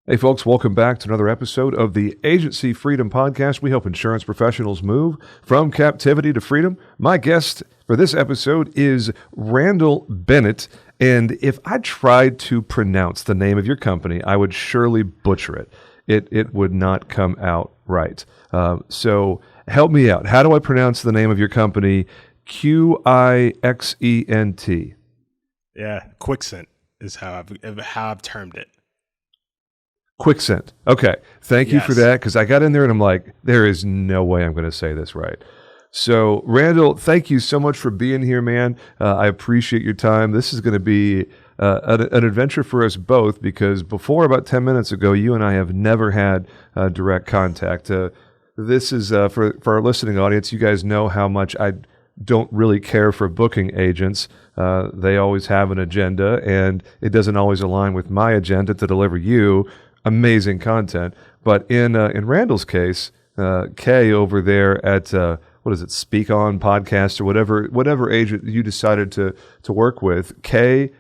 Hey, folks, welcome back to another episode of the Agency Freedom Podcast. We help insurance professionals move from captivity to freedom. My guest for this episode is Randel Bennett. And if I tried to pronounce the name of your company, I would surely butcher it. It would not come out right. So help me out. How do I pronounce the name of your company? Qixent. Yeah, Qixent is how I've termed it. Qixent. Okay. Thank you for Yes. that, because I got in there and I'm like, there is no way I'm going to say this right. So, Randel, thank you so much for being here, man. I appreciate your time. This is going to be an adventure for us both, because before about 10 minutes ago, you and I have never had direct contact. This is for our listening audience. You guys know how much I don't really care for booking agents. They always have an agenda, and it doesn't always align with my agenda to deliver you amazing content. But in Randel's case, Kay over there at what is it, Speak On Podcast or whatever agent you decided to work with, Kay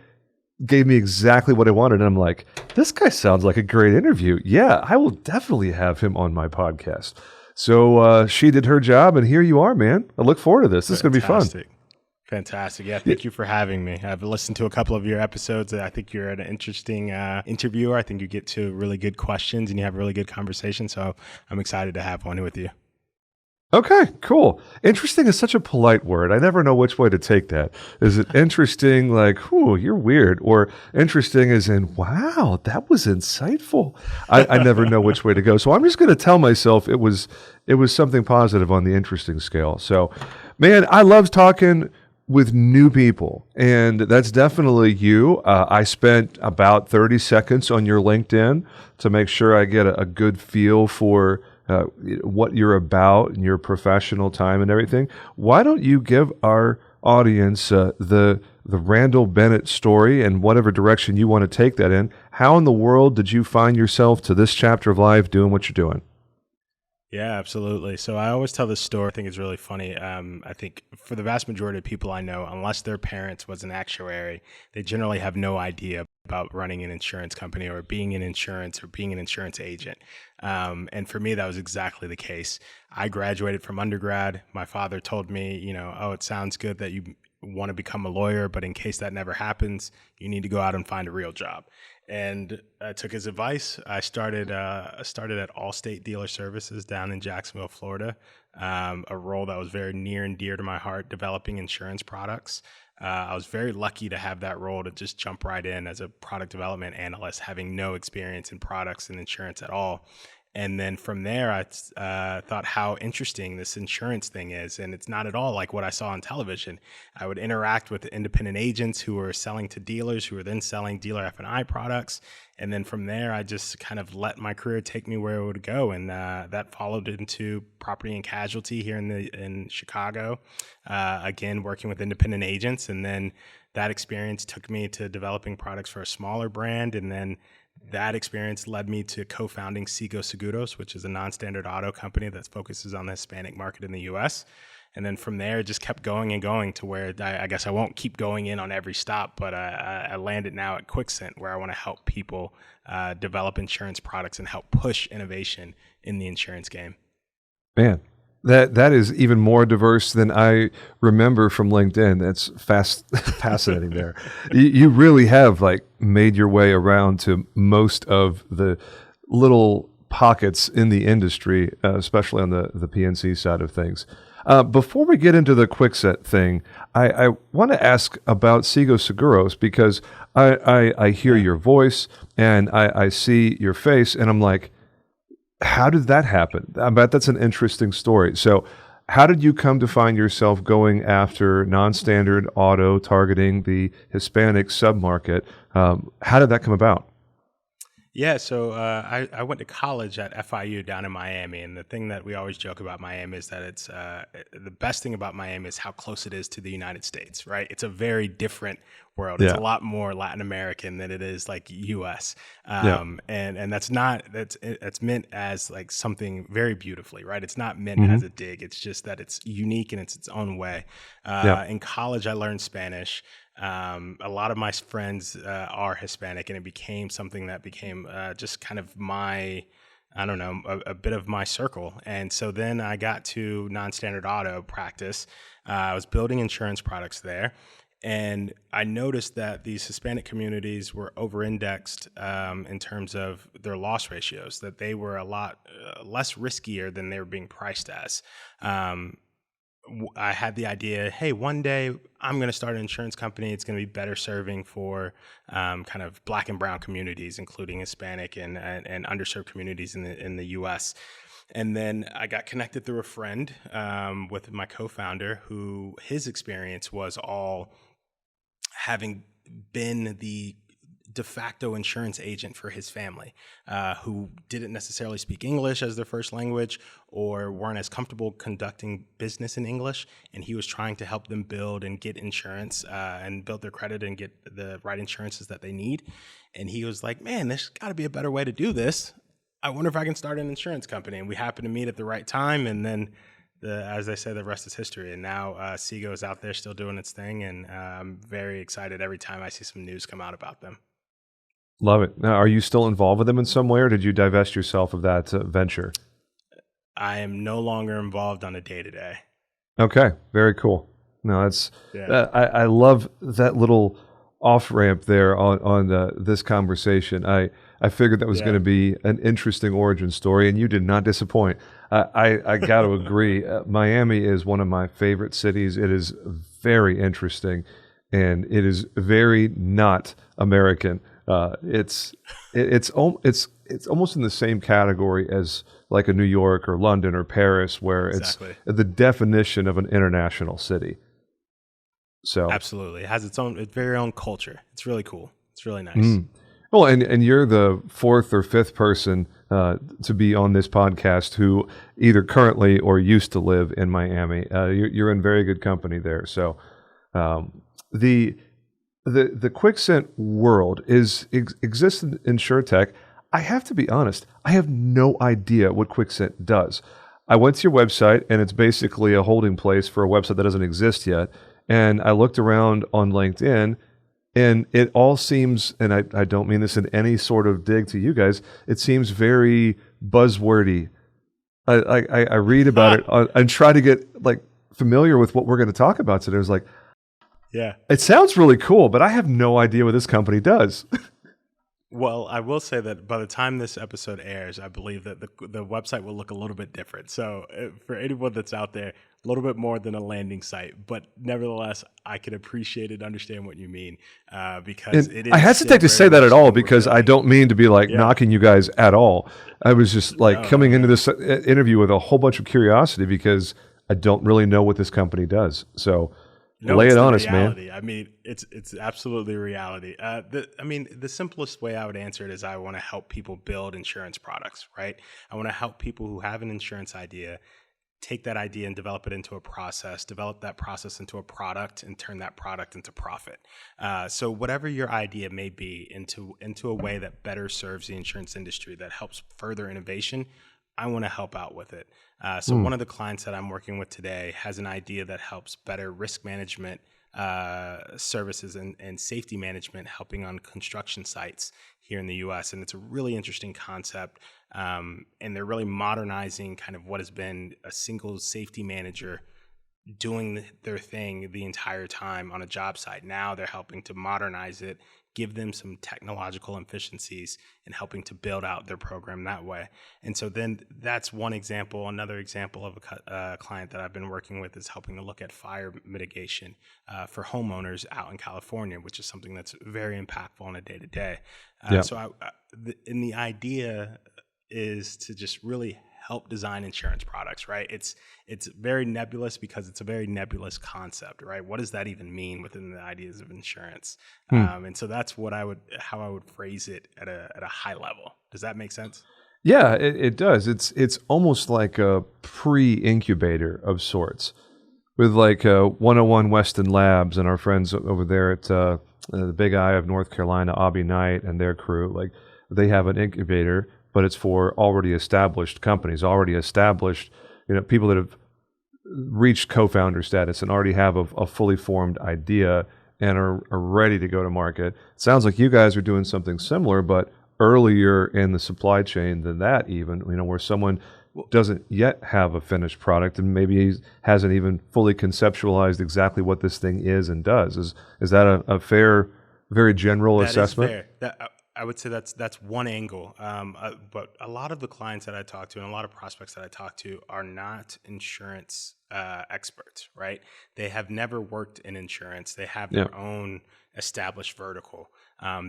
gave me exactly what I wanted, and I'm like, this guy sounds like a great interview. Yeah, I will definitely have him on my podcast. So she did her job, and here you are, man. I look forward to this. This is going to be fun. Fantastic. Yeah, thank you for having me. I've listened to a couple of your episodes. I think you're an interesting interviewer. I think you get to really good questions and you have really good conversation. So I'm excited to have one with you. Okay, cool. Interesting is such a polite word. I never know which way to take that. Is it interesting like, whew, you're weird? Or interesting as in, wow, that was insightful? I never know which way to go. So I'm just going to tell myself it was something positive on the interesting scale. So, man, I love talking with new people, and that's definitely you. I spent about 30 seconds on your LinkedIn to make sure I get a good feel for what you're about and your professional time and everything. Why don't you give our audience the Randel Bennett story and whatever direction you want to take that in? How in the world did you find yourself to this chapter of life doing what you're doing? Yeah, absolutely. So I always tell this story. I think it's really funny. I think for the vast majority of people I know, unless their parents was an actuary, they generally have no idea about running an insurance company or being in insurance or being an insurance agent. And for me, that was exactly the case. I graduated from undergrad. My father told me, oh, it sounds good that you want to become a lawyer, but in case that never happens, you need to go out and find a real job. And I took his advice. I started at Allstate Dealer Services down in Jacksonville, Florida, a role that was very near and dear to my heart, developing insurance products. I was very lucky to have that role to just jump right in as a product development analyst, having no experience in products and insurance at all. And then from there, I thought how interesting this insurance thing is. And it's not at all like what I saw on television. I would interact with independent agents who were selling to dealers who were then selling dealer F&I products. And then from there, I just kind of let my career take me where it would go. And that followed into property and casualty here in Chicago, again, working with independent agents. And then that experience took me to developing products for a smaller brand. And then that experience led me to co-founding Sigo Seguros, which is a non-standard auto company that focuses on the Hispanic market in the U.S. And then from there, it just kept going and going to where I guess I won't keep going in on every stop, but I landed now at Qixent, where I want to help people develop insurance products and help push innovation in the insurance game. Man, that is even more diverse than I remember from LinkedIn. That's fascinating there. You really have made your way around to most of the little pockets in the industry, especially on the PNC side of things. Before we get into the Qixent thing, I want to ask about Sigo Seguros, because I hear your voice and I see your face, and I'm like, how did that happen? I bet that's an interesting story. So how did you come to find yourself going after non-standard auto, targeting the Hispanic submarket? How did that come about? Yeah, so I went to college at FIU down in Miami, and the thing that we always joke about Miami is that it's the best thing about Miami is how close it is to the United States, right? It's a very different world. It's a lot more Latin American than it is like U.S. And that's meant as like something very beautifully, right? It's not meant as a dig. It's just that it's unique and it's its own way. In college, I learned Spanish. A lot of my friends are Hispanic, and it became something that became just kind of my, I don't know, a bit of my circle. And so then I got to non-standard auto practice. I was building insurance products there. And I noticed that these Hispanic communities were over-indexed in terms of their loss ratios, that they were a lot less riskier than they were being priced as. I had the idea, hey, one day I'm going to start an insurance company. It's going to be better serving for kind of Black and brown communities, including Hispanic and underserved communities in the U.S. And then I got connected through a friend with my co-founder, who his experience was all having been the de facto insurance agent for his family, who didn't necessarily speak English as their first language or weren't as comfortable conducting business in English. And he was trying to help them build and get insurance and build their credit and get the right insurances that they need. And he was like, man, there's got to be a better way to do this. I wonder if I can start an insurance company. And we happened to meet at the right time. And then as I say, the rest is history. And now Seago is out there still doing its thing. And I'm very excited every time I see some news come out about them. Love it. Now, are you still involved with them in some way, or did you divest yourself of that venture? I am no longer involved on a day-to-day. Okay, very cool. No, that's I love that little off ramp there on this conversation. I figured that was going to be an interesting origin story, and you did not disappoint. I got to agree. Miami is one of my favorite cities. It is very interesting, and it is very not American. It's almost in the same category as like a New York or London or Paris, where it's the definition of an international city. So absolutely, it has its very own culture. It's really cool. It's really nice. Well, and you're the fourth or fifth person to be on this podcast who either currently or used to live in Miami. You're in very good company there. So the Qixent world exists in InsurTech. I have to be honest, I have no idea what Qixent does. I went to your website, and it's basically a holding place for a website that doesn't exist yet. And I looked around on LinkedIn, and it all seems, and I don't mean this in any sort of dig to you guys, it seems very buzzwordy. I read about it and try to get like familiar with what we're going to talk about today. I was like, yeah, it sounds really cool, but I have no idea what this company does. Well, I will say that by the time this episode airs, I believe that the website will look a little bit different. So for anyone that's out there, a little bit more than a landing site, but nevertheless, I can appreciate and understand what you mean because it is. I hesitate to say that at all because I don't mean to be like knocking you guys at all. I was just like coming into this interview with a whole bunch of curiosity because I don't really know what this company does. So. No, lay it on us, man. I mean, it's absolutely reality. The simplest way I would answer it is I want to help people build insurance products, right? I want to help people who have an insurance idea take that idea and develop it into a process, develop that process into a product, and turn that product into profit. So whatever your idea may be, into a way that better serves the insurance industry, that helps further innovation, I want to help out with it. So one of the clients that I'm working with today has an idea that helps better risk management services and safety management, helping on construction sites here in the U.S. And it's a really interesting concept. And they're really modernizing kind of what has been a single safety manager doing their thing the entire time on a job site. Now they're helping to modernize it, give them some technological efficiencies, and helping to build out their program that way. And so then that's one example. Another example of a client that I've been working with is helping to look at fire mitigation for homeowners out in California, which is something that's very impactful on a day-to-day. So the idea is to just really help design insurance products, right? It's very nebulous because it's a very nebulous concept, right? What does that even mean within the ideas of insurance? And so that's how I would phrase it at a high level. Does that make sense? Yeah, it does. It's almost like a pre-incubator of sorts, with like 101 Weston Labs and our friends over there at the Big Eye of North Carolina, Aubie Knight and their crew. Like they have an incubator, but it's for already established companies, already established, people that have reached co-founder status and already have a fully formed idea, and are ready to go to market. Sounds like you guys are doing something similar, but earlier in the supply chain than that even, where someone doesn't yet have a finished product and maybe he hasn't even fully conceptualized exactly what this thing is and does. Is that a fair, very general assessment? That is fair. I would say that's one angle. But a lot of the clients that I talk to and a lot of prospects that I talk to are not insurance experts, right? They have never worked in insurance. They have their own established vertical.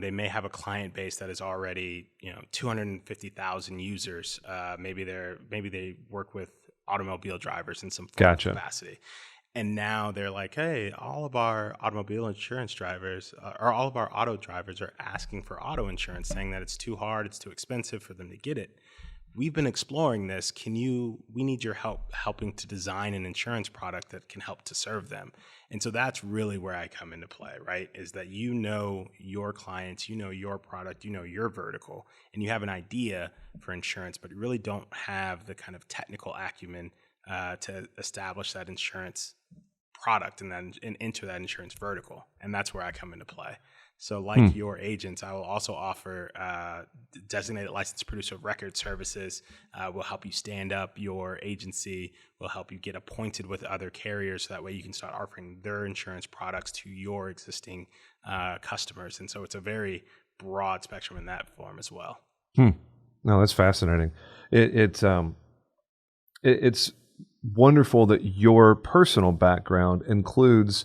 They may have a client base that is already 250,000 users. Maybe they work with automobile drivers in some form of capacity. And now they're like, hey, all of our automobile insurance drivers or all of our auto drivers are asking for auto insurance, saying that it's too hard, it's too expensive for them to get it. We've been exploring this. We need your help helping to design an insurance product that can help to serve them. And so that's really where I come into play, right? Is that your clients, your product, your vertical, and you have an idea for insurance, but you really don't have the kind of technical acumen to establish that insurance product and then enter that insurance vertical. And that's where I come into play. So like your agents, I will also offer designated licensed producer of record services. We'll help you stand up your agency. We'll help you get appointed with other carriers so that way you can start offering their insurance products to your existing customers. And so it's a very broad spectrum in that form as well. No, that's fascinating. It's wonderful that your personal background includes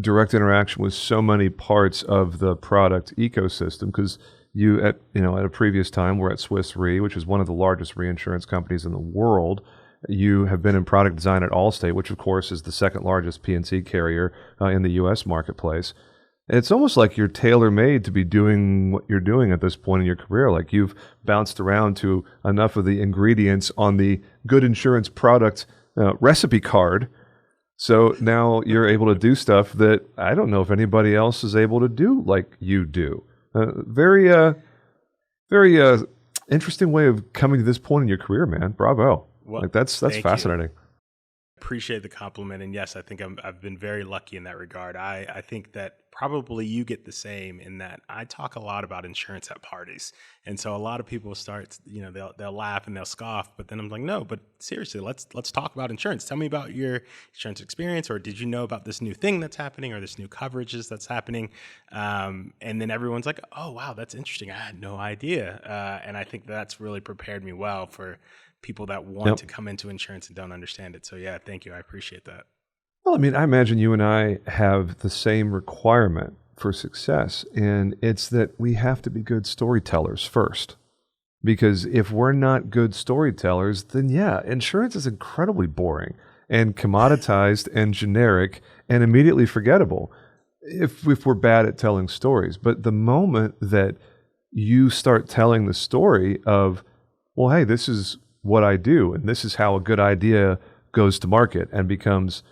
direct interaction with so many parts of the product ecosystem, because you at a previous time were at Swiss Re, which is one of the largest reinsurance companies in the world. You have been in product design at Allstate, which of course is the second largest P&C carrier in the U.S. marketplace. It's almost like you're tailor-made to be doing what you're doing at this point in your career. Like you've bounced around to enough of the ingredients on the good insurance product recipe card. So now you're able to do stuff that I don't know if anybody else is able to do like you do. Very interesting way of coming to this point in your career, man. Bravo. Well, like that's fascinating. Appreciate the compliment. And yes, I think I've been very lucky in that regard. I think that probably you get the same in that I talk a lot about insurance at parties. And so a lot of people start, they'll laugh and they'll scoff, but then I'm like, no, but seriously, let's talk about insurance. Tell me about your insurance experience, or did you know about this new thing that's happening or this new coverages that's happening? And then everyone's like, oh, wow, that's interesting. I had no idea. And I think that's really prepared me well for people that want to come into insurance and don't understand it. So yeah, thank you. I appreciate that. Well, I mean, I imagine you and I have the same requirement for success, and it's that we have to be good storytellers first. Because if we're not good storytellers, then yeah, insurance is incredibly boring and commoditized and generic and immediately forgettable if we're bad at telling stories. But the moment that you start telling the story of, well, hey, this is what I do, and this is how a good idea goes to market and becomes,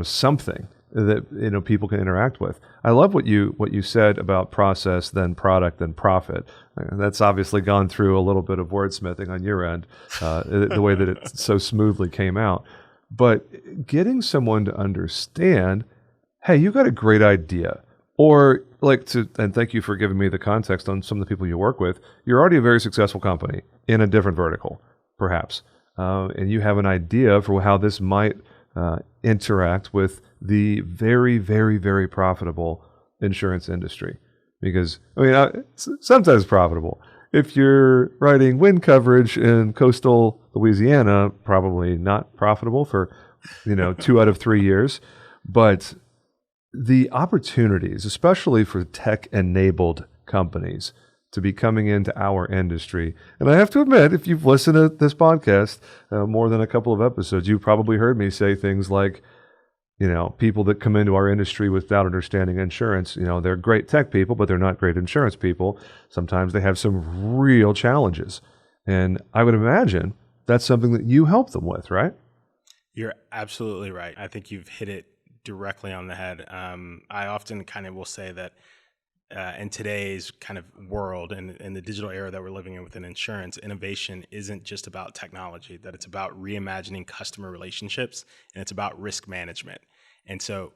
something that people can interact with. I love what you said about process, then product, then profit. That's obviously gone through a little bit of wordsmithing on your end, the way that it so smoothly came out. But getting someone to understand, hey, you got a great idea. Or and thank you for giving me the context on some of the people you work with. You're already a very successful company in a different vertical, perhaps. And you have an idea for how this might interact with the very, very, very profitable insurance industry. Because, sometimes profitable. If you're writing wind coverage in coastal Louisiana, probably not profitable for, 2 out of 3 years. But the opportunities, especially for tech-enabled companies, to be coming into our industry. And I have to admit, if you've listened to this podcast more than a couple of episodes, you've probably heard me say things like, people that come into our industry without understanding insurance, they're great tech people, but they're not great insurance people. Sometimes they have some real challenges. And I would imagine that's something that you help them with, right? You're absolutely right. I think you've hit it directly on the head. I often kind of will say that in today's kind of world and in the digital era that we're living in within insurance, innovation isn't just about technology, that it's about reimagining customer relationships and it's about risk management. And so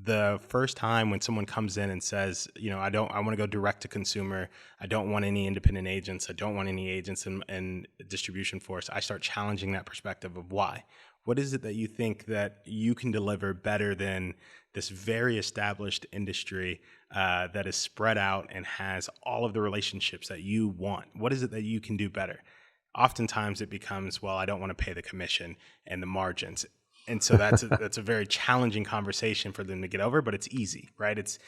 the first time when someone comes in and says, I want to go direct to consumer. I don't want any independent agents. I don't want any agents in distribution force. I start challenging that perspective of why. What is it that you think that you can deliver better than this very established industry that is spread out and has all of the relationships that you want? What is it that you can do better? Oftentimes it becomes, well, I don't want to pay the commission and the margins. And so that's a very challenging conversation for them to get over, but it's easy, right? It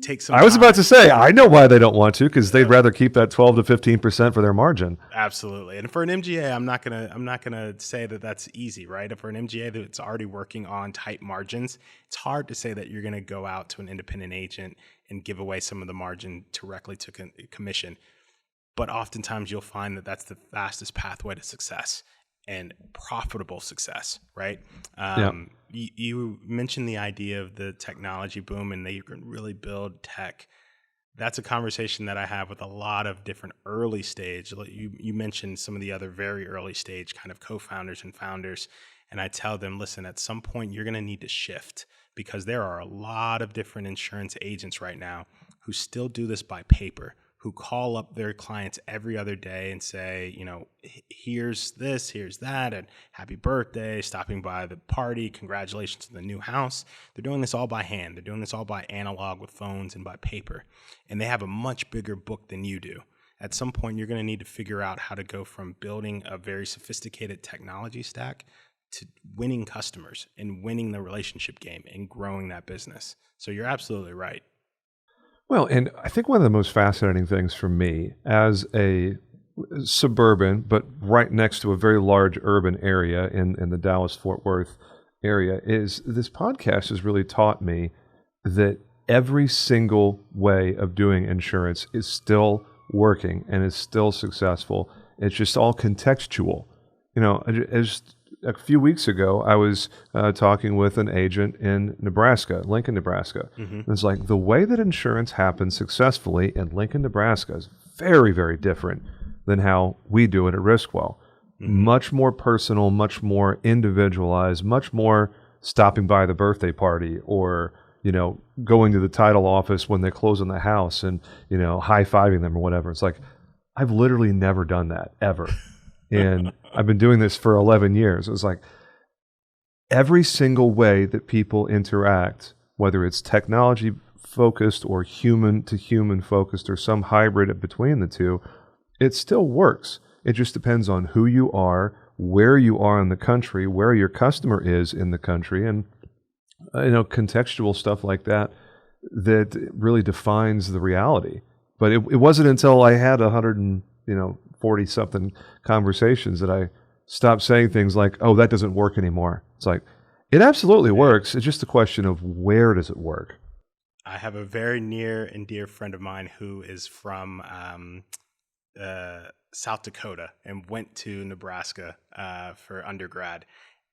takes some I was time. about to say, I know why they don't want to, because they'd rather keep that 12 to 15% for their margin. Absolutely. And for an MGA, I'm not gonna say that that's easy, right? For an MGA that's already working on tight margins, it's hard to say that you're gonna go out to an independent agent and give away some of the margin directly to commission. But oftentimes you'll find that that's the fastest pathway to success and profitable success, right? You mentioned the idea of the technology boom and that you can really build tech. That's a conversation that I have with a lot of different early stage. You mentioned some of the other very early stage kind of co-founders and founders. And I tell them, listen, at some point you're going to need to shift, because there are a lot of different insurance agents right now who still do this by paper, who call up their clients every other day and say, here's this, here's that, and happy birthday, stopping by the party, congratulations on the new house. They're doing this all by hand. They're doing this all by analog with phones and by paper. And they have a much bigger book than you do. At some point, you're going to need to figure out how to go from building a very sophisticated technology stack to winning customers and winning the relationship game and growing that business. So you're absolutely right. Well, and I think one of the most fascinating things for me as a suburban, but right next to a very large urban area in the Dallas-Fort Worth area, is this podcast has really taught me that every single way of doing insurance is still working and is still successful. It's just all contextual. As a few weeks ago, I was talking with an agent in Nebraska, Lincoln, Nebraska. Mm-hmm. It's like the way that insurance happens successfully in Lincoln, Nebraska is very, very different than how we do it at Riskwell. Mm-hmm. Much more personal, much more individualized, much more stopping by the birthday party or, going to the title office when they close on the house and, high-fiving them or whatever. It's like, I've literally never done that, ever. And I've been doing this for 11 years. It was like every single way that people interact, whether it's technology focused or human to human focused or some hybrid between the two, it still works. It just depends on who you are, where you are in the country, where your customer is in the country, and contextual stuff like that really defines the reality. But it wasn't until I had 40-something conversations that I stopped saying things like, oh, that doesn't work anymore. It's like, it absolutely works. It's just a question of where does it work? I have a very near and dear friend of mine who is from South Dakota and went to Nebraska for undergrad.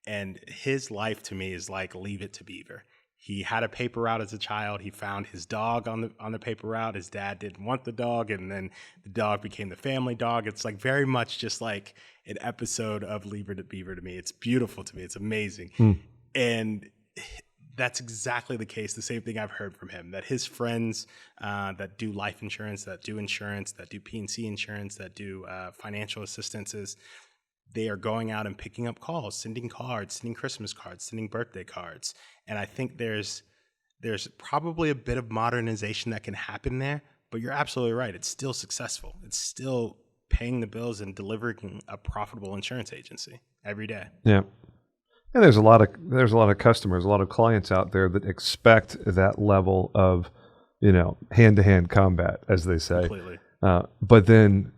And his life to me is like Leave It to Beaver. He had a paper route as a child. He found his dog on the paper route. His dad didn't want the dog, and then the dog became the family dog. It's like very much just like an episode of Leave It to Beaver to me. It's beautiful to me. It's amazing. And that's exactly the case. The same thing I've heard from him, that his friends that do life insurance, that do insurance, that do P&C insurance, that do financial assistances, they are going out and picking up calls, sending cards, sending Christmas cards, sending birthday cards. And I think there's probably a bit of modernization that can happen there, but you're absolutely right. It's still successful. It's still paying the bills and delivering a profitable insurance agency every day. Yeah. And there's a lot of customers, a lot of clients out there that expect that level of, hand-to-hand combat, as they say. Completely. But then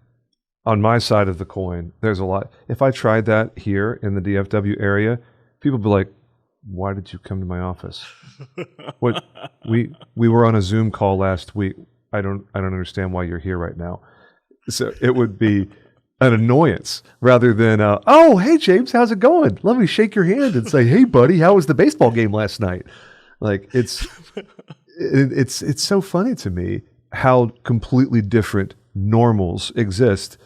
on my side of the coin, there's a lot. If I tried that here in the DFW area, people would be like, why did you come to my office? What we were on a Zoom call last week. I don't understand why you're here right now. So it would be an annoyance rather than oh, hey James, how's it going? Let me shake your hand and say, hey buddy, how was the baseball game last night? Like it's so funny to me how completely different normals exist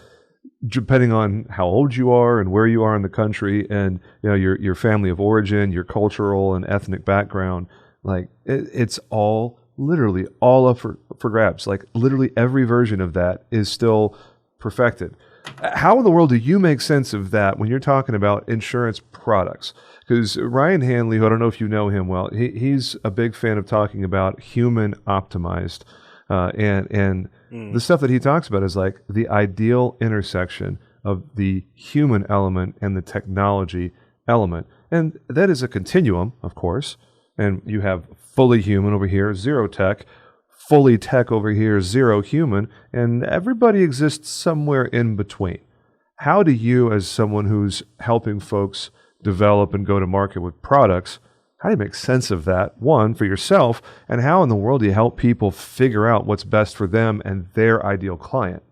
depending on how old you are and where you are in the country and your family of origin, your cultural and ethnic background. Like it's all literally all up for grabs. Like literally every version of that is still perfected. How in the world do you make sense of that when you're talking about insurance products? Because Ryan Hanley, who I don't know if you know him well, he's a big fan of talking about human optimized, and the stuff that he talks about is like the ideal intersection of the human element and the technology element, and that is a continuum, of course. And you have fully human over here, zero tech, fully tech over here, zero human, and everybody exists somewhere in between. How do you, as someone who's helping folks develop and go to market with products, how do you make sense of that, one, for yourself, and how in the world do you help people figure out what's best for them and their ideal client?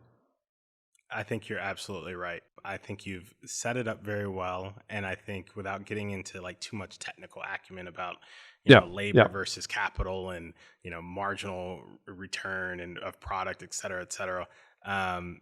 I think you're absolutely right. I think you've set it up very well, and I think without getting into like too much technical acumen about Yeah, labor yeah. versus capital and marginal return and of product, et cetera, et cetera. Um,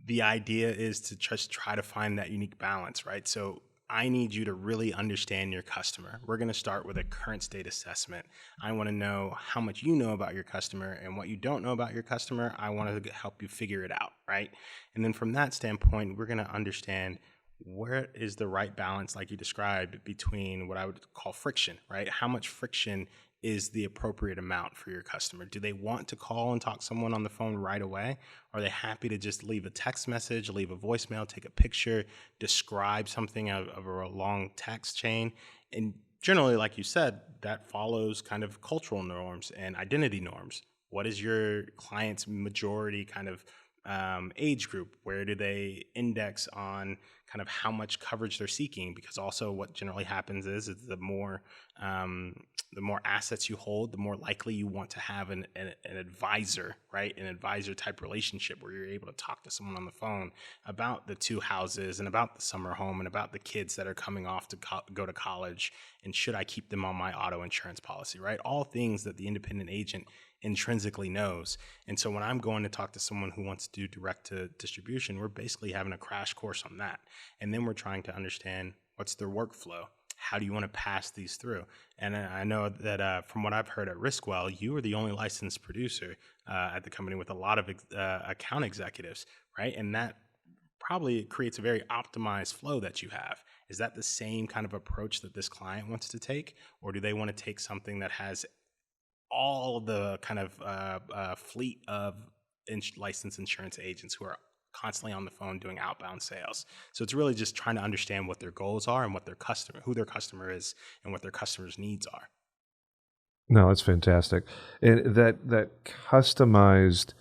the idea is to just try to find that unique balance, right? So I need you to really understand your customer. We're going to start with a current state assessment. I want to know how much you know about your customer, and what you don't know about your customer, I want to help you figure it out, right? And then from that standpoint, we're going to understand where is the right balance, like you described, between what I would call friction, right? How much friction is the appropriate amount for your customer? Do they want to call and talk to someone on the phone right away? Are they happy to just leave a text message, leave a voicemail, take a picture, describe something of a long text chain? And generally, like you said, that follows kind of cultural norms and identity norms. What is your client's majority kind of age group? Where do they index on kind of how much coverage they're seeking? Because also what generally happens is the more assets you hold, the more likely you want to have an advisor, right? An advisor type relationship where you're able to talk to someone on the phone about the two houses and about the summer home and about the kids that are coming off to go to college, and should I keep them on my auto insurance policy, right? All things that the independent agent intrinsically knows. And so when I'm going to talk to someone who wants to do direct to distribution, we're basically having a crash course on that. And then we're trying to understand what's their workflow. How do you want to pass these through? And I know that from what I've heard at Riskwell, you are the only licensed producer at the company with a lot of account executives, right? And that probably creates a very optimized flow that you have. Is that the same kind of approach that this client wants to take? Or do they want to take something that has all the kind of fleet of licensed insurance agents who are constantly on the phone doing outbound sales? So it's really just trying to understand what their goals are and what who their customer is, and what their customer's needs are. No, that's fantastic. And that customized,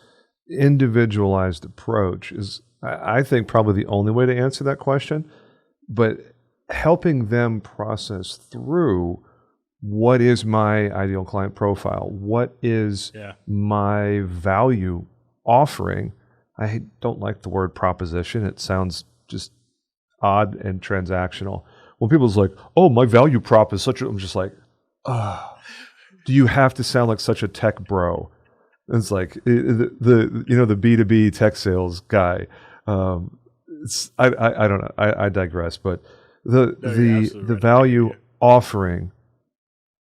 individualized approach is, I think, probably the only way to answer that question. But helping them process through what is my ideal client profile, what is my value offering. I don't like the word proposition. It sounds just odd and transactional. When people's like, "Oh, my value prop is such a," I'm just like, "Ah, do you have to sound like such a tech bro?" It's like the B2B tech sales guy. I don't know. I digress. But the value offering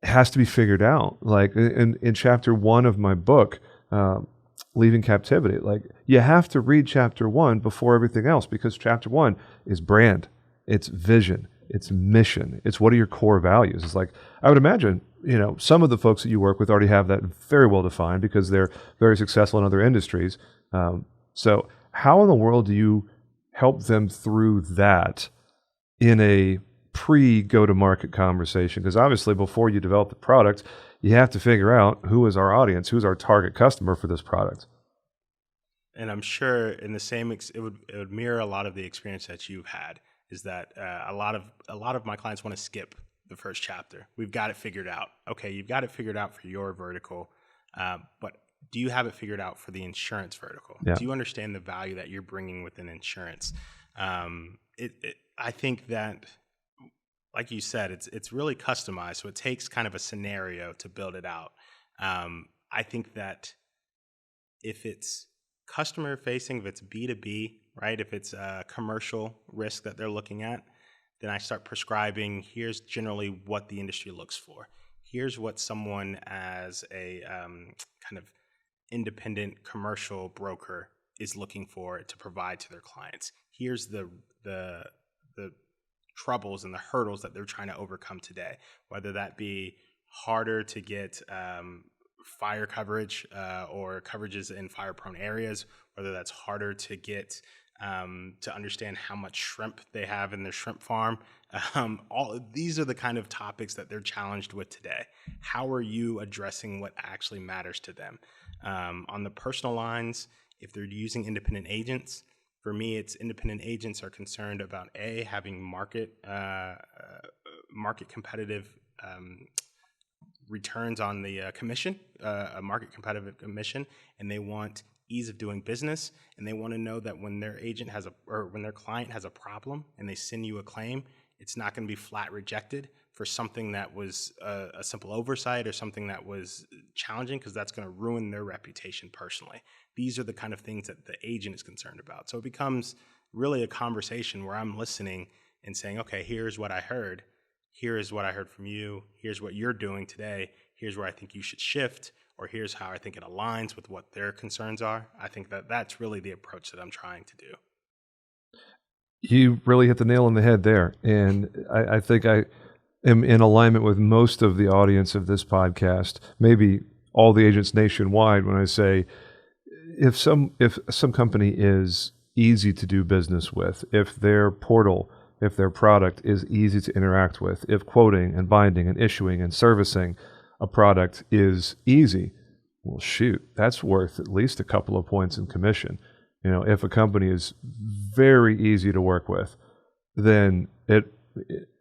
has to be figured out. Like in chapter 1 of my book, Leaving Captivity, like you have to read chapter 1 before everything else, because chapter 1 is brand, it's vision, it's mission, it's what are your core values. It's like, I would imagine, some of the folks that you work with already have that very well defined because they're very successful in other industries. So how in the world do you help them through that in a pre-go-to-market conversation? Because obviously before you develop the product, you have to figure out who is our audience, who's our target customer for this product. And I'm sure in the same, it would mirror a lot of the experience that you've had, is that a lot of my clients want to skip the first chapter. We've got it figured out. Okay, you've got it figured out for your vertical, but do you have it figured out for the insurance vertical? Yeah. Do you understand the value that you're bringing within insurance? I think that, like you said, it's really customized, so it takes kind of a scenario to build it out. I think that if it's customer facing, if it's B2B, right? If it's a commercial risk that they're looking at, then I start prescribing, here's generally what the industry looks for. here's what someone as a kind of independent commercial broker is looking for to provide to their clients. Here's the troubles and the hurdles that they're trying to overcome today, whether that be harder to get fire coverage or coverages in fire-prone areas, whether that's harder to get to understand how much shrimp they have in their shrimp farm. All these are the kind of topics that they're challenged with today. How are you addressing what actually matters to them? On the personal lines, if they're using independent agents, for me, it's independent agents are concerned about having market competitive returns on the commission, a market competitive commission, and they want ease of doing business, and they want to know that when their agent when their client has a problem and they send you a claim, it's not going to be flat rejected for something that was a simple oversight or something that was challenging, because that's going to ruin their reputation personally. These are the kind of things that the agent is concerned about. So it becomes really a conversation where I'm listening and saying, okay, here's what I heard. Here is what I heard from you. Here's what you're doing today. Here's where I think you should shift, or here's how I think it aligns with what their concerns are. I think that that's really the approach that I'm trying to do. You really hit the nail on the head there. And I think I am in alignment with most of the audience of this podcast, maybe all the agents nationwide, when I say if some company is easy to do business with, if their portal, if their product is easy to interact with, if quoting and binding and issuing and servicing a product is easy, well, shoot, that's worth at least a couple of points in commission. You know, if a company is very easy to work with, then it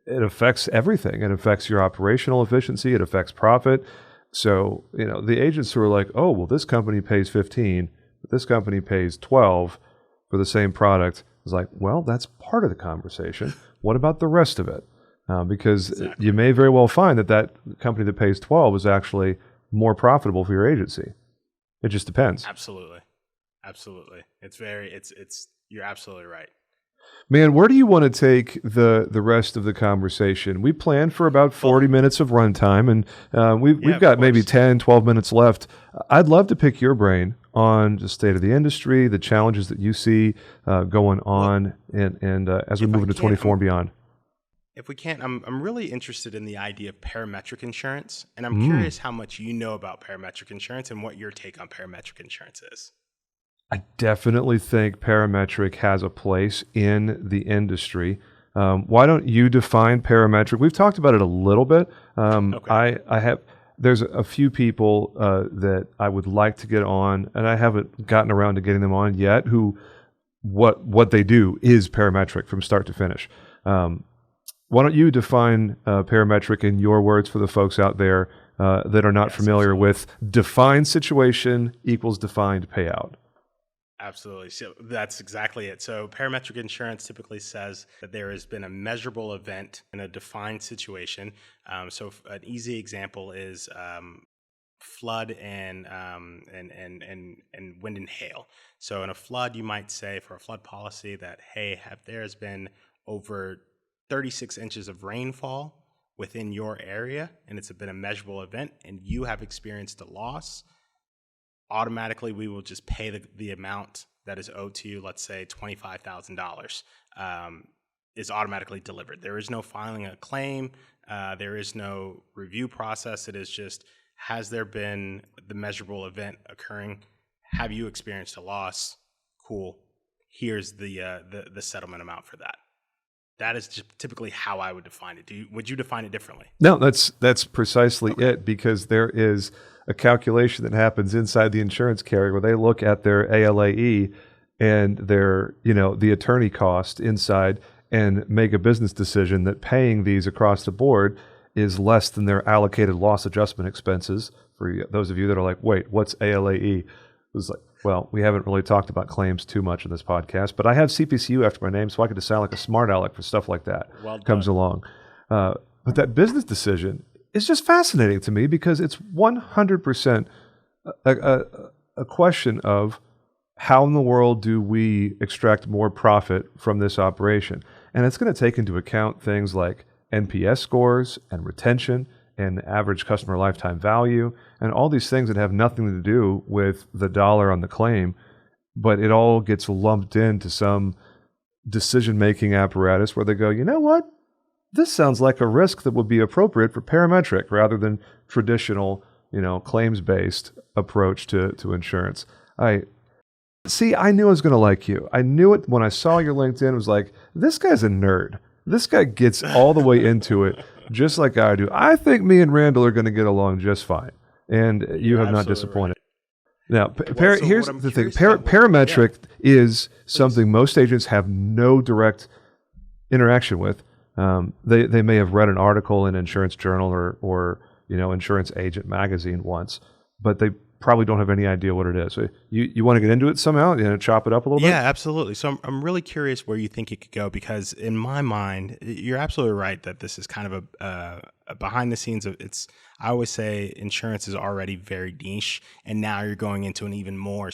affects everything. It affects your operational efficiency. It affects profit. So, you know, the agents who are like, oh, well, this company pays 15, but this company pays 12 for the same product, is like, well, that's part of the conversation. What about the rest of it? Because Exactly. you may very well find that company that pays 12 is actually more profitable for your agency. It just depends. Absolutely. You're absolutely right. Man, where do you want to take the rest of the conversation? We planned for about 40 minutes of runtime, and we've got maybe 10, 12 minutes left. I'd love to pick your brain on the state of the industry, the challenges that you see going on, and as we move into 24 and beyond. If we can, I'm really interested in the idea of parametric insurance, and I'm curious how much you know about parametric insurance and what your take on parametric insurance is. I definitely think parametric has a place in the industry. Why don't you define parametric? We've talked about it a little bit. Okay. There's a few people that I would like to get on, and I haven't gotten around to getting them on yet, who what they do is parametric from start to finish. Why don't you define parametric in your words for the folks out there that are not familiar with defined situation equals defined payout? Absolutely. So that's exactly it. So parametric insurance typically says that there has been a measurable event in a defined situation. So an easy example is flood and wind and hail. So in a flood, you might say for a flood policy that, hey, there has been over 36 inches of rainfall within your area, and it's been a measurable event, and you have experienced a loss. Automatically, we will just pay the amount that is owed to you. Let's say $25,000 is automatically delivered. There is no filing a claim. There is no review process. It is just, has there been the measurable event occurring? Have you experienced a loss? Cool. Here's the settlement amount for that. That is just typically how I would define it. Would you define it differently? No, that's precisely it, because there is a calculation that happens inside the insurance carrier where they look at their ALAE and their, the attorney cost inside and make a business decision that paying these across the board is less than their allocated loss adjustment expenses. For those of you that are like, wait, what's ALAE? It was like, well, we haven't really talked about claims too much in this podcast, but I have CPCU after my name, so I could just sound like a smart aleck for stuff like that. Well done. Comes along. But that business decision is just fascinating to me, because it's 100% a question of how in the world do we extract more profit from this operation? And it's going to take into account things like NPS scores and retention and average customer lifetime value and all these things that have nothing to do with the dollar on the claim, but it all gets lumped into some decision-making apparatus where they go, you know what? This sounds like a risk that would be appropriate for parametric rather than traditional, claims-based approach to insurance. I knew I was going to like you. I knew it when I saw your LinkedIn. It was like, this guy's a nerd. This guy gets all the way into it, just like I do. I think me and Randel are going to get along just fine, and you have not disappointed. Right. Now, here's the thing. Parametric is something most agents have no direct interaction with. They may have read an article in Insurance Journal or Insurance Agent magazine once, but they probably don't have any idea what it is. So you want to get into it somehow, chop it up a little bit? Yeah, absolutely. So I'm really curious where you think it could go, because in my mind, you're absolutely right that this is kind of a behind the scenes of I always say insurance is already very niche, and now you're going into an even more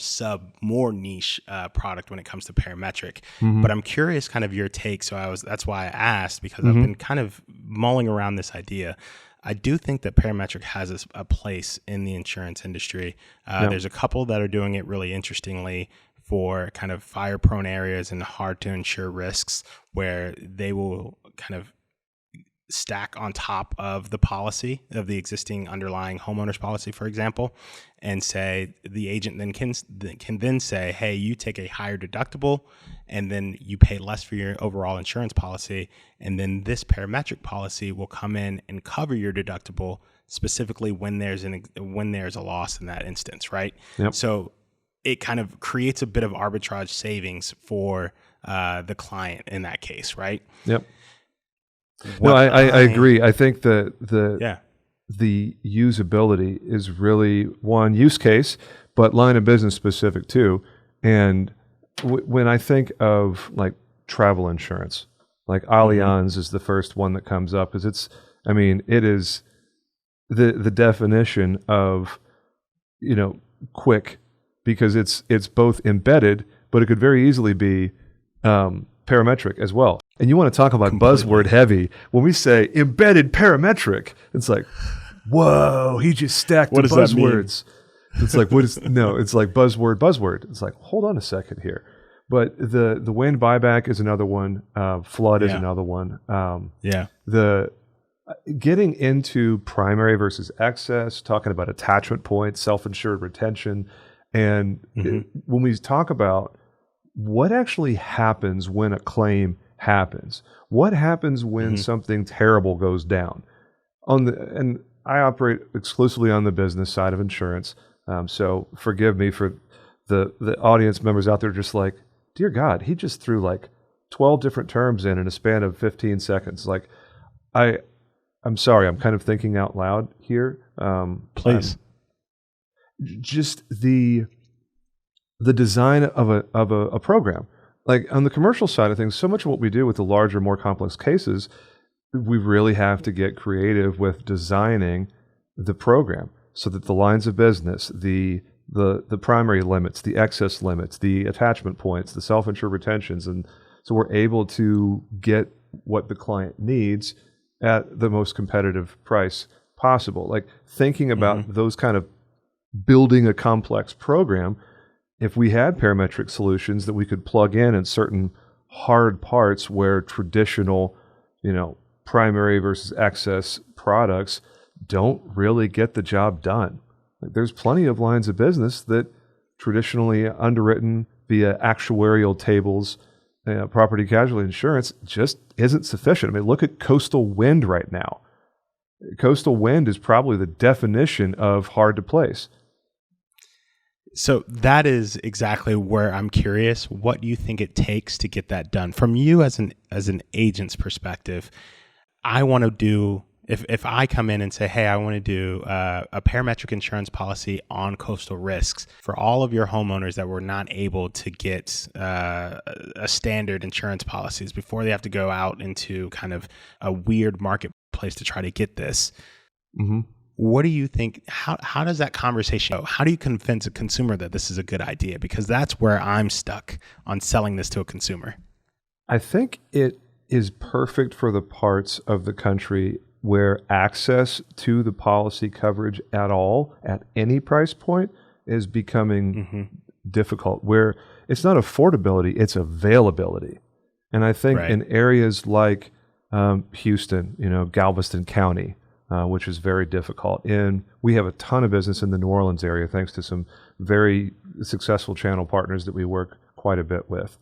niche product when it comes to parametric. Mm-hmm. But I'm curious kind of your take. So that's why I asked, because I've been kind of mulling around this idea. I do think that parametric has a place in the insurance industry. There's a couple that are doing it really interestingly for kind of fire-prone areas and hard-to-insure risks, where they will kind of stack on top of the policy of the existing underlying homeowner's policy, for example, and say the agent then can then say, hey, you take a higher deductible and then you pay less for your overall insurance policy, and then this parametric policy will come in and cover your deductible specifically when there's a loss in that instance, right? Yep. So it kind of creates a bit of arbitrage savings for the client in that case, right? Yep. I agree. I think the usability is really one use case, but line of business specific too. And when I think of like travel insurance, like Allianz is the first one that comes up. It is the definition of quick, because it's both embedded, but it could very easily be parametric as well. And you want to talk about buzzword heavy. When we say embedded parametric, it's like, whoa, he just stacked the buzzwords. It's like, it's like buzzword. It's like, hold on a second here. But the wind buyback is another one. Flood is another one. The getting into primary versus excess, talking about attachment points, self-insured retention. And when we talk about what actually happens when a claim happens, what happens when something terrible goes down, and I operate exclusively on the business side of insurance, so forgive me for the audience members out there just like, dear God, he just threw like 12 different terms in a span of 15 seconds. Like, I'm sorry, I'm kind of thinking out loud here. Please. Just the design of a program. Like on the commercial side of things, so much of what we do with the larger, more complex cases, we really have to get creative with designing the program so that the lines of business, the primary limits, the excess limits, the attachment points, the self-insured retentions, and so we're able to get what the client needs at the most competitive price possible. Like thinking about those kind of building a complex program, if we had parametric solutions that we could plug in certain hard parts where traditional, primary versus excess products don't really get the job done. Like there's plenty of lines of business that traditionally underwritten via actuarial tables, property casualty insurance just isn't sufficient. I mean, look at coastal wind right now. Coastal wind is probably the definition of hard to place. So that is exactly where I'm curious. What do you think it takes to get that done? From you as an agent's perspective, I want to do, if I come in and say, hey, I want to do a parametric insurance policy on coastal risks for all of your homeowners that were not able to get a standard insurance policies before they have to go out into kind of a weird marketplace to try to get this. Mm-hmm. What do you think? How does that conversation go? How do you convince a consumer that this is a good idea? Because that's where I'm stuck on selling this to a consumer. I think it is perfect for the parts of the country where access to the policy coverage at all, at any price point, is becoming difficult, where it's not affordability, it's availability. And I think in areas like Houston, Galveston County, which is very difficult. And we have a ton of business in the New Orleans area, thanks to some very successful channel partners that we work quite a bit with.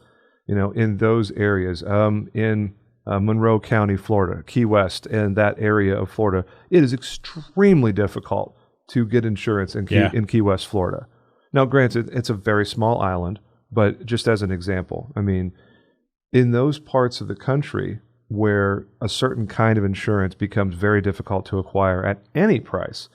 In those areas, in Monroe County, Florida, Key West, and that area of Florida, it is extremely difficult to get insurance in Key West, Florida. Now, granted, it's a very small island, but just as an example, I mean, in those parts of the country where a certain kind of insurance becomes very difficult to acquire at any price,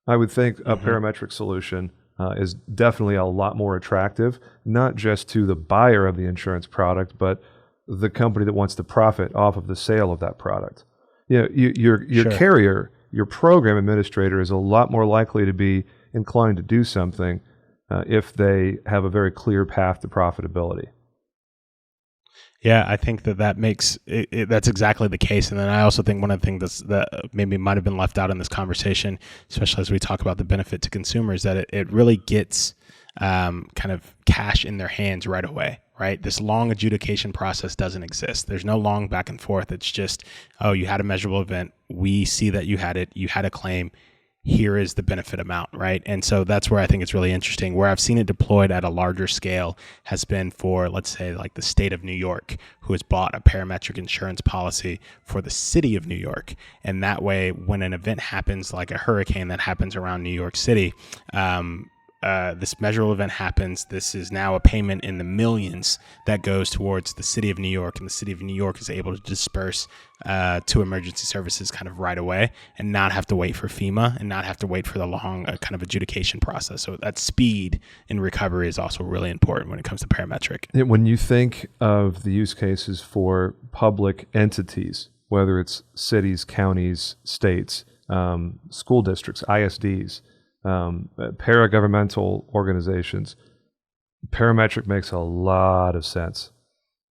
I would think a parametric solution is definitely a lot more attractive, not just to the buyer of the insurance product, but the company that wants to profit off of the sale of that product. Your carrier, your program administrator is a lot more likely to be inclined to do something if they have a very clear path to profitability. Yeah, I think that makes that's exactly the case. And then I also think one of the things that maybe might have been left out in this conversation, especially as we talk about the benefit to consumers, that it really gets kind of cash in their hands right away, right? This long adjudication process doesn't exist. There's no long back and forth. It's just, oh, you had a measurable event. We see that you had it. You had a claim. Here is the benefit amount, right? And so that's where I think it's really interesting. Where I've seen it deployed at a larger scale has been for, let's say, like the state of New York, who has bought a parametric insurance policy for the city of New York. And that way, when an event happens, like a hurricane that happens around New York City, this measurable event happens. This is now a payment in the millions that goes towards the city of New York, and the city of New York is able to disperse to emergency services kind of right away and not have to wait for FEMA and not have to wait for the long kind of adjudication process. So that speed in recovery is also really important when it comes to parametric. When you think of the use cases for public entities, whether it's cities, counties, states, school districts, ISDs, paragovernmental organizations, parametric makes a lot of sense.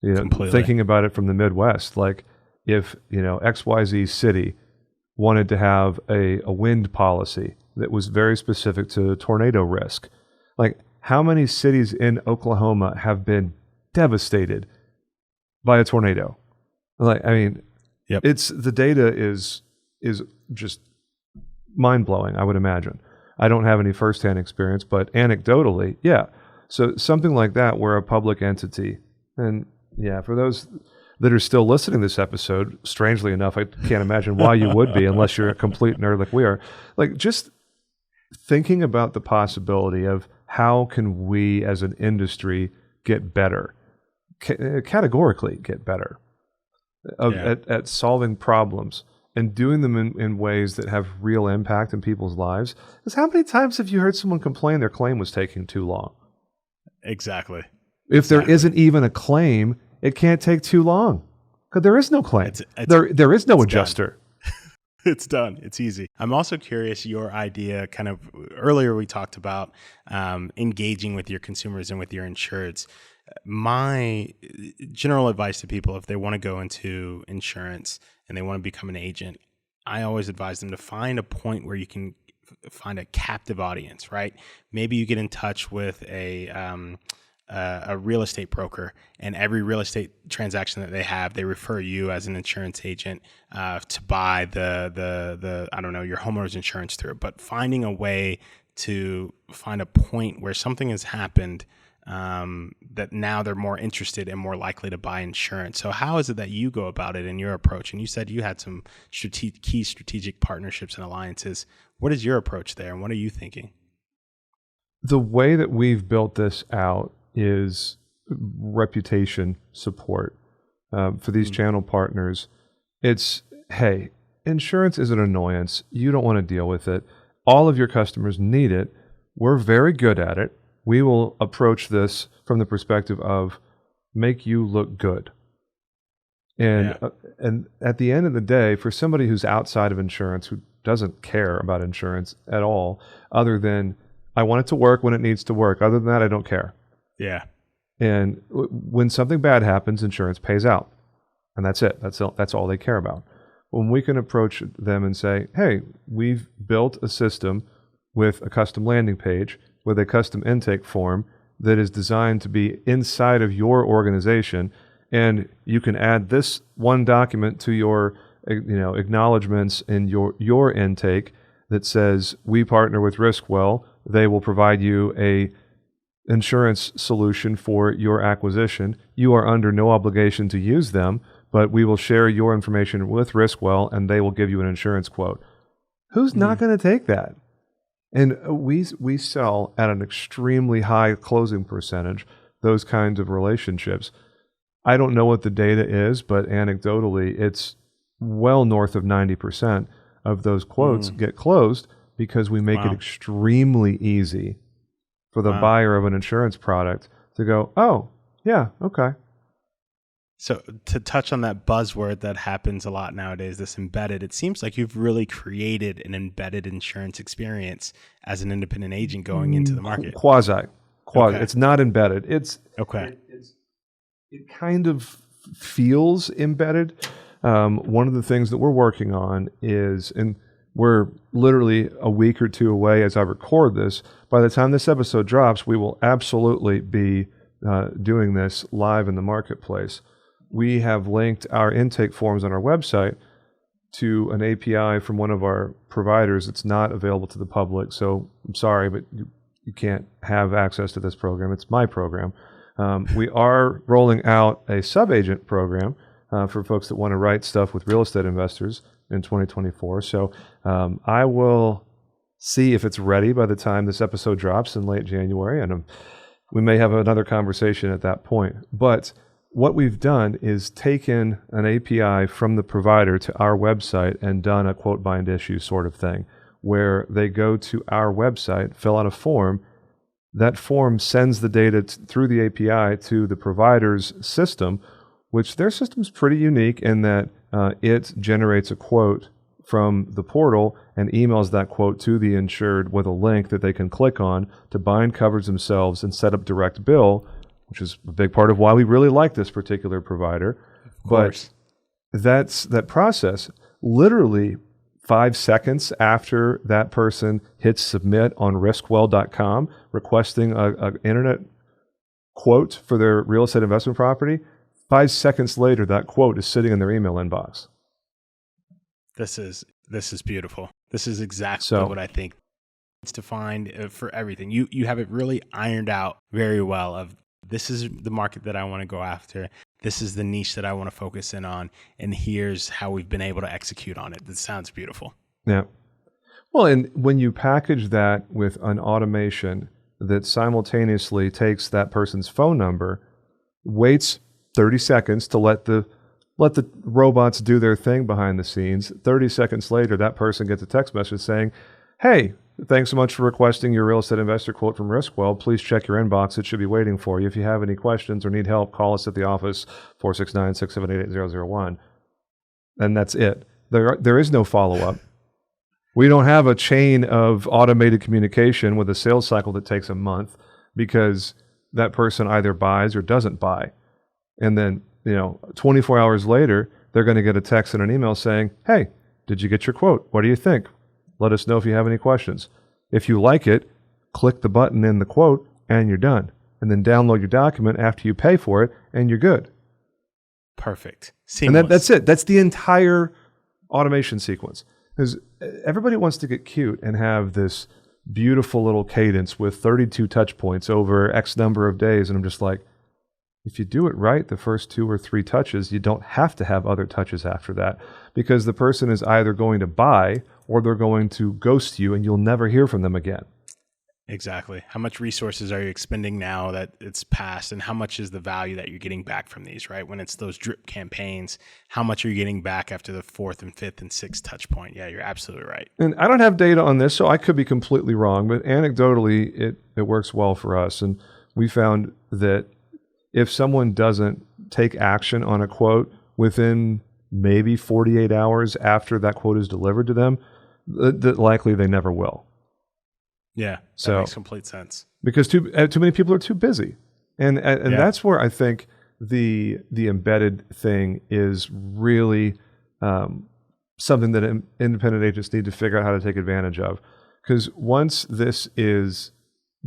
Completely. Thinking about it from the Midwest, like if XYZ city wanted to have a wind policy that was very specific to tornado risk, like how many cities in Oklahoma have been devastated by a tornado? Like, I mean, it's the data is just mind blowing, I would imagine. I don't have any firsthand experience, but anecdotally, yeah. So something like that where a public entity, and yeah, for those that are still listening to this episode, strangely enough, I can't imagine why you would be unless you're a complete nerd like we are. Like just thinking about the possibility of how can we as an industry get better, categorically get better at solving problems and doing them in ways that have real impact in people's lives. Because how many times have you heard someone complain their claim was taking too long? Exactly. If there isn't even a claim, it can't take too long. Because there is no claim. There is no adjuster. It's done. It's easy. I'm also curious your idea, kind of earlier we talked about engaging with your consumers and with your insureds. My general advice to people, if they want to go into insurance and they want to become an agent, I always advise them to find a point where you can find a captive audience, right? Maybe you get in touch with a real estate broker, and every real estate transaction that they have, they refer you as an insurance agent to buy the I don't know, your homeowner's insurance through. But finding a way to find a point where something has happened that now they're more interested and more likely to buy insurance. So how is it that you go about it in your approach? And you said you had some key strategic partnerships and alliances. What is your approach there, and what are you thinking? The way that we've built this out is reputation support for these channel partners. It's, hey, insurance is an annoyance. You don't want to deal with it. All of your customers need it. We're very good at it. We will approach this from the perspective of make you look good. And and at the end of the day, for somebody who's outside of insurance, who doesn't care about insurance at all, other than I want it to work when it needs to work. Other than that, I don't care. Yeah. And when something bad happens, insurance pays out. And that's it. That's all they care about. when we can approach them and say, hey, we've built a system with a custom landing page, with a custom intake form that is designed to be inside of your organization, and you can add this one document to your acknowledgments in your intake that says we partner with Riskwell. They will provide you a insurance solution for your acquisition. You are under no obligation to use them, but we will share your information with Riskwell and they will give you an insurance quote. Who's not going to take that? And we sell at an extremely high closing percentage, those kinds of relationships. I don't know what the data is, but anecdotally, it's well north of 90% of those quotes get closed because we make it extremely easy for the buyer of an insurance product to go, oh, yeah, okay. So to touch on that buzzword that happens a lot nowadays, this embedded, it seems like you've really created an embedded insurance experience as an independent agent going into the market. Quasi. Okay. It's not embedded. Okay. It kind of feels embedded. One of the things that we're working on is, and we're literally a week or two away as I record this. By the time this episode drops, we will absolutely be doing this live in the marketplace. We have linked our intake forms on our website to an API from one of our providers. It's not available to the public, so I'm sorry, but you can't have access to this program. It's my program. We are rolling out a sub-agent program for folks that want to write stuff with real estate investors in 2024. So I will see if it's ready by the time this episode drops in late January, and we may have another conversation at that point. But what we've done is taken an API from the provider to our website and done a quote bind issue sort of thing, where they go to our website, fill out a form. That form sends the data through the API to the provider's system, which their system's pretty unique in that it generates a quote from the portal and emails that quote to the insured with a link that they can click on to bind coverage themselves and set up direct bill, which is a big part of why we really like this particular provider. But that process, literally 5 seconds after that person hits submit on riskwell.com requesting an internet quote for their real estate investment property, 5 seconds later, that quote is sitting in their email inbox. This is beautiful. This is exactly what I think it's to find for everything. You have it really ironed out very well of this is the market that I want to go after. This is the niche that I want to focus in on. And here's how we've been able to execute on it. That sounds beautiful. Yeah. Well, and when you package that with an automation that simultaneously takes that person's phone number, waits 30 seconds to let the robots do their thing behind the scenes. 30 seconds later, that person gets a text message saying, hey, thanks so much for requesting your real estate investor quote from Riskwell. Please check your inbox. It should be waiting for you. If you have any questions or need help, call us at the office, 469-678-8001. And that's it. There is no follow-up. We don't have a chain of automated communication with a sales cycle that takes a month because that person either buys or doesn't buy. And then, 24 hours later, they're going to get a text and an email saying, hey, did you get your quote? What do you think? Let us know if you have any questions. If you like it, click the button in the quote and you're done. And then download your document after you pay for it and you're good. Perfect. Seamless. And that's it. That's the entire automation sequence. Because everybody wants to get cute and have this beautiful little cadence with 32 touch points over X number of days. And I'm just like, if you do it right, the first 2 or 3 touches, you don't have to have other touches after that because the person is either going to buy or they're going to ghost you and you'll never hear from them again. Exactly. How much resources are you expending now that it's passed, and how much is the value that you're getting back from these, right? When it's those drip campaigns, how much are you getting back after the 4th and 5th and 6th touch point? Yeah, you're absolutely right. And I don't have data on this, so I could be completely wrong, but anecdotally, it works well for us. And we found that if someone doesn't take action on a quote within maybe 48 hours after that quote is delivered to them, that likely they never will. Yeah, that makes complete sense. Because too many people are too busy. And that's where I think the embedded thing is really something that independent agents need to figure out how to take advantage of. Because once this is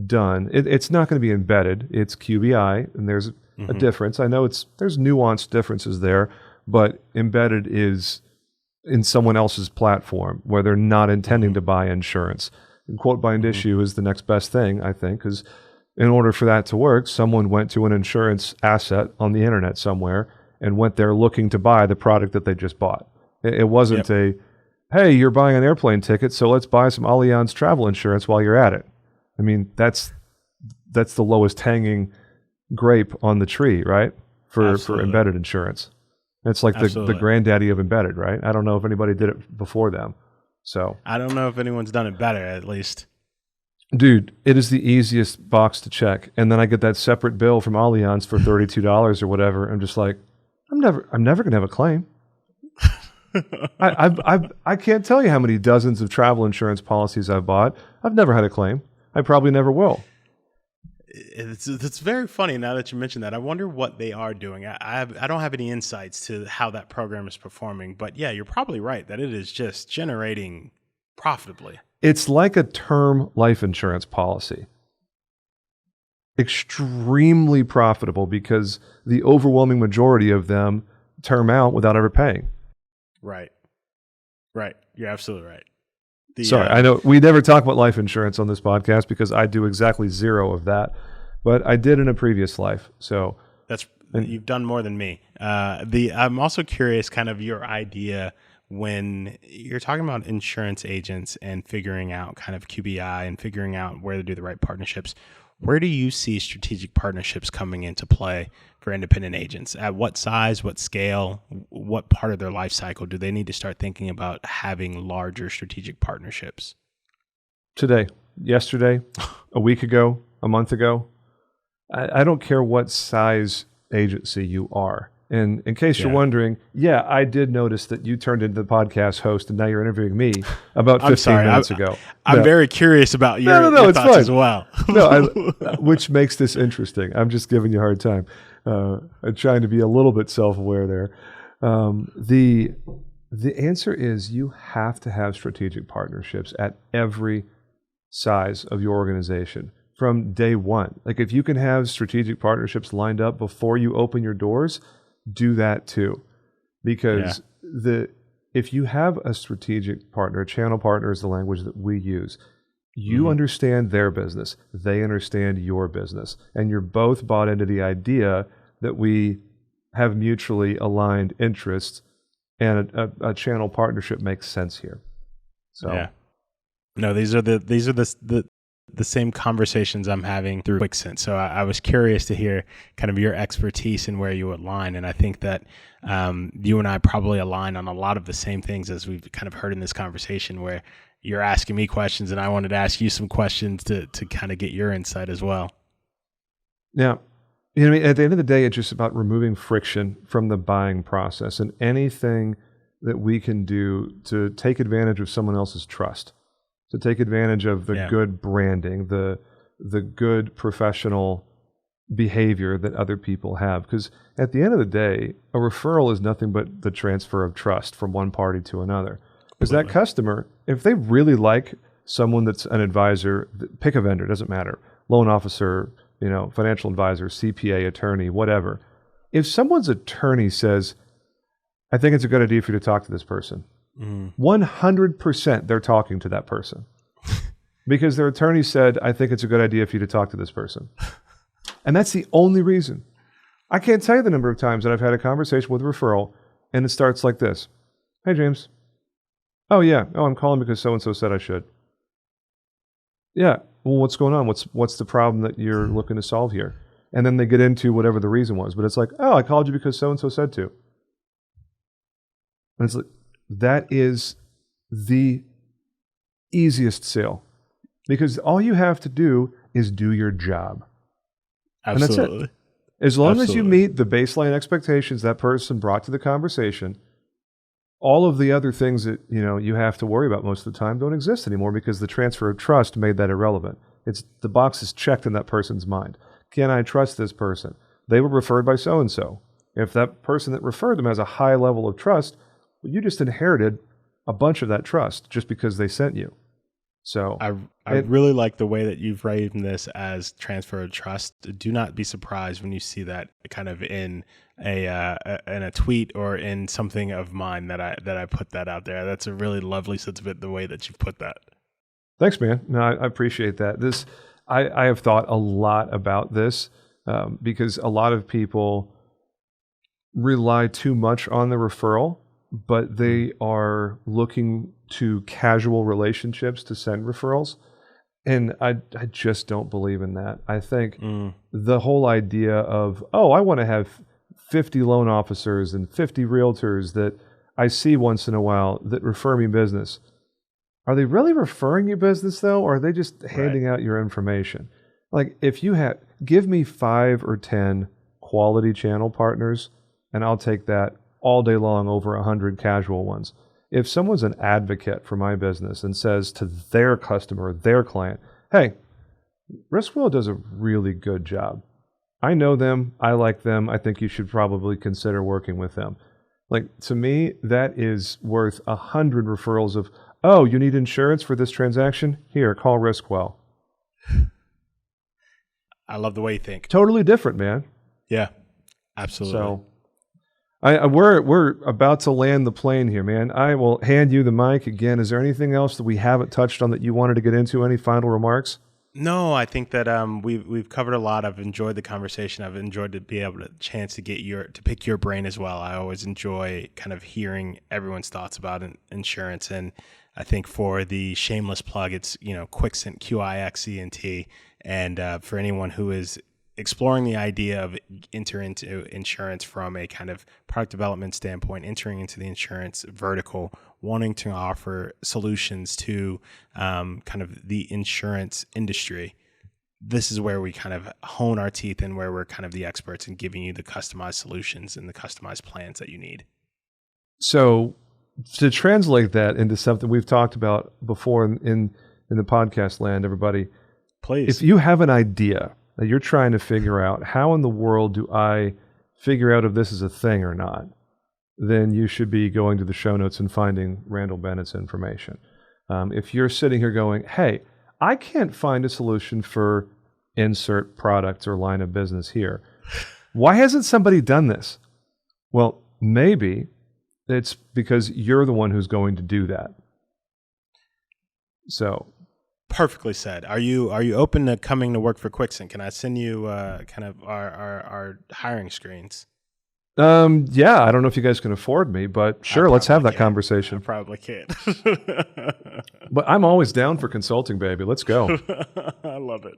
done, it's not going to be embedded. It's QBI, and there's a difference. I know there's nuanced differences there, but embedded is in someone else's platform where they're not intending to buy insurance. And quote bind issue is the next best thing, I think, because in order for that to work, someone went to an insurance asset on the internet somewhere and went there looking to buy the product that they just bought. It wasn't hey, you're buying an airplane ticket, so let's buy some Allianz travel insurance while you're at it. I mean, that's the lowest hanging grape on the tree, right? For embedded insurance. It's like the granddaddy of embedded, right? I don't know if anybody did it before them. So I don't know if anyone's done it better, at least. Dude, it is the easiest box to check. And then I get that separate bill from Allianz for $32 or whatever. I'm just like, I'm never going to have a claim. I can't tell you how many dozens of travel insurance policies I've bought. I've never had a claim. I probably never will. It's very funny now that you mentioned that. I wonder what they are doing. I don't have any insights to how that program is performing, but yeah, you're probably right that it is just generating profitably. It's like a term life insurance policy. Extremely profitable because the overwhelming majority of them term out without ever paying. Right. You're absolutely right. Sorry, I know we never talk about life insurance on this podcast because I do exactly zero of that, but I did in a previous life. So you've done more than me. I'm also curious, kind of your idea when you're talking about insurance agents and figuring out kind of QBI and figuring out where to do the right partnerships. Where do you see strategic partnerships coming into play for independent agents? At what size, what scale, what part of their life cycle do they need to start thinking about having larger strategic partnerships? Today, yesterday, a week ago, a month ago. I don't care what size agency you are. And in case you're wondering, I did notice that you turned into the podcast host and now you're interviewing me about 15 minutes ago. I'm very curious about your thoughts as well. Which makes this interesting. I'm just giving you a hard time. I'm trying to be a little bit self-aware there. The answer is you have to have strategic partnerships at every size of your organization from day one. Like if you can have strategic partnerships lined up before you open your doors, do that too, because if you have a strategic partner, a channel partner is the language that we use. You understand their business, they understand your business, and you're both bought into the idea that we have mutually aligned interests, and a channel partnership makes sense here. So, no, these are the same conversations I'm having through Qixent. So I was curious to hear kind of your expertise and where you align. And I think that you and I probably align on a lot of the same things as we've kind of heard in this conversation, where you're asking me questions and I wanted to ask you some questions to kind of get your insight as well. Now, at the end of the day, it's just about removing friction from the buying process and anything that we can do to take advantage of someone else's trust, to take advantage of the good branding, the good professional behavior that other people have. Because at the end of the day, a referral is nothing but the transfer of trust from one party to another. Because that customer, if they really like someone that's an advisor, pick a vendor, doesn't matter, loan officer, financial advisor, CPA, attorney, whatever. If someone's attorney says, I think it's a good idea for you to talk to this person, 100% they're talking to that person because their attorney said, I think it's a good idea for you to talk to this person. And that's the only reason. I can't tell you the number of times that I've had a conversation with a referral and it starts like this. Hey, James. Oh, yeah. Oh, I'm calling because so-and-so said I should. Yeah. Well, what's going on? What's the problem that you're looking to solve here? And then they get into whatever the reason was. But it's like, oh, I called you because so-and-so said to. And it's like, that is the easiest sale because all you have to do is do your job. Absolutely. And that's it. As long as you meet the baseline expectations that person brought to the conversation, all of the other things that you have to worry about most of the time don't exist anymore because the transfer of trust made that irrelevant. It's the box is checked in that person's mind. Can I trust this person? They were referred by so-and-so. If that person that referred them has a high level of trust, well, you just inherited a bunch of that trust just because they sent you. So I really like the way that you've framed this as transfer of trust. Do not be surprised when you see that kind of in a tweet or in something of mine that I put that out there. That's a really lovely sentiment, the way that you've put that. Thanks, man. No, I appreciate that. I have thought a lot about this because a lot of people rely too much on the referral, but they are looking to casual relationships to send referrals. And I just don't believe in that. I think the whole idea of, I want to have 50 loan officers and 50 realtors that I see once in a while that refer me business. Are they really referring you business though? Or are they just handing out your information? Like if you give me 5 or 10 quality channel partners and I'll take that all day long over 100 casual ones. If someone's an advocate for my business and says to their customer, their client, hey, Riskwell does a really good job. I know them. I like them. I think you should probably consider working with them. Like to me, that is worth 100 referrals of, oh, you need insurance for this transaction? Here, call Riskwell. I love the way you think. Totally different, man. Yeah, absolutely. So we're about to land the plane here, man. I will hand you the mic again. Is there anything else that we haven't touched on that you wanted to get into? Any final remarks? No, I think that we've covered a lot. I've enjoyed the conversation. I've enjoyed to be able to chance to pick your brain as well. I always enjoy kind of hearing everyone's thoughts about insurance, and I think for the shameless plug, it's Qixent, Qixent, and for anyone who is exploring the idea of enter into insurance from a kind of product development standpoint, entering into the insurance vertical, wanting to offer solutions to kind of the insurance industry. This is where we kind of hone our teeth and where we're kind of the experts in giving you the customized solutions and the customized plans that you need. So to translate that into something we've talked about before in the podcast land, everybody, please, if you have an idea that you're trying to figure out, how in the world do I figure out if this is a thing or not, then you should be going to the show notes and finding Randel Bennett's information. If you're sitting here going, hey, I can't find a solution for insert product or line of business here. Why hasn't somebody done this? Well, maybe it's because you're the one who's going to do that. So perfectly said. Are you open to coming to work for Qixent? Can I send you kind of our hiring screens? Yeah, I don't know if you guys can afford me, but sure, let's have that conversation. I probably can't. But I'm always down for consulting, baby. Let's go. I love it.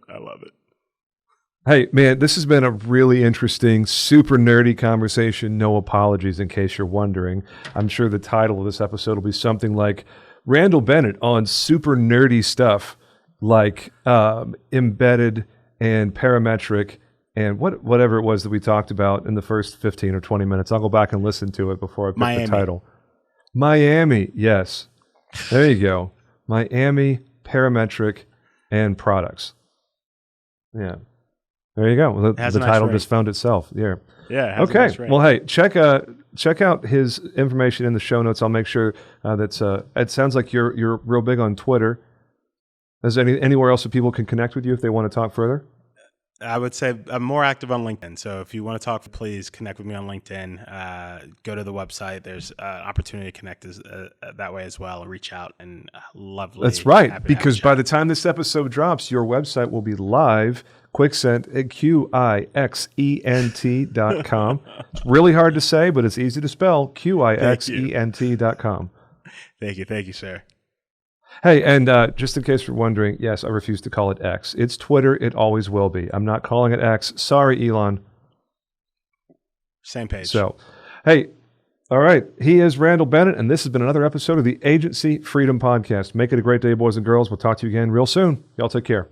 Hey, man, this has been a really interesting, super nerdy conversation. No apologies in case you're wondering. I'm sure the title of this episode will be something like Randel Bennett on super nerdy stuff like embedded and parametric and whatever it was that we talked about in the first 15 or 20 minutes. I'll go back and listen to it before I pick the title. Miami, yes. There you go. Miami, parametric, and products. Yeah. There you go. The title just found itself. Yeah. Yeah. Okay. Well, hey, check out his information in the show notes. I'll make sure it sounds like you're real big on Twitter. Is there anywhere else that people can connect with you if they want to talk further? I would say I'm more active on LinkedIn. So if you want to talk, please connect with me on LinkedIn. Go to the website. There's an opportunity to connect that way as well. Reach out and lovely. That's right. Because by the time this episode drops, your website will be live. Qixent at Qixent.com. It's really hard to say, but it's easy to spell. Qixent.com. Thank you, sir. Hey, and just in case you're wondering, yes, I refuse to call it X. It's Twitter. It always will be. I'm not calling it X. Sorry, Elon. Same page. So, hey, all right. He is Randel Bennett, and this has been another episode of the Agency Freedom Podcast. Make it a great day, boys and girls. We'll talk to you again real soon. Y'all take care.